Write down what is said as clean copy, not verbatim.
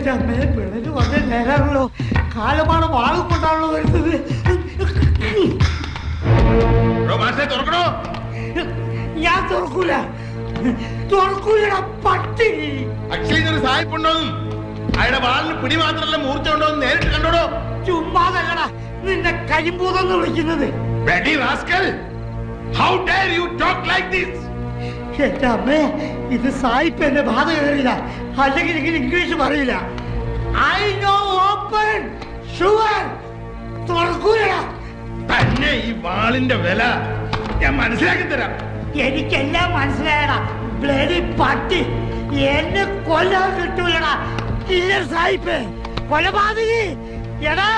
എന്റെ അമ്മയെ പിള്ളേര് വന്ന് നേരാണല്ലോ. കാലമാണ് വാളും കൊണ്ടാണല്ലോ വരുന്നത്. ഞാൻ തുറക്കൂല, തുറക്കൂലടാ പട്ടി. അക്ഷയ് സായിപ്പുണ്ടോന്നും അയാളുടെ വാളിന് പിടി മാത്രമല്ല മൂർച്ച ഉണ്ടോന്ന് നേരിട്ട് കണ്ടോടോ. ചുമ്മാതല്ലടാ നിന്നെ കരിമ്പൂതെന്ന് വിളിക്കുന്നത്. How dare you talk like this? എന്റെ അമ്മേ, ഇത് സായിപ്പ് എന്നെ ബാധ കയറിയില്ല, അല്ലെങ്കിൽ ഇങ്ങനെ ഇംഗ്ലീഷ് പറയില്ല. ഐ നോ ഓപ്പൺ ഷുവർ തുറക്കൂലടാ. തന്നെ ഈ വാളിന്റെ വില ഞാൻ മനസ്സിലാക്കി തരാം. എനിക്കെല്ലാം മനസ്സിലായടാ ബ്ലഡി പട്ടി. എന്നെ കൊല്ലാൻ കിട്ടൂലടാ. ഇല്ല സായിപ്പ്, കൊലപാതകി എടാ.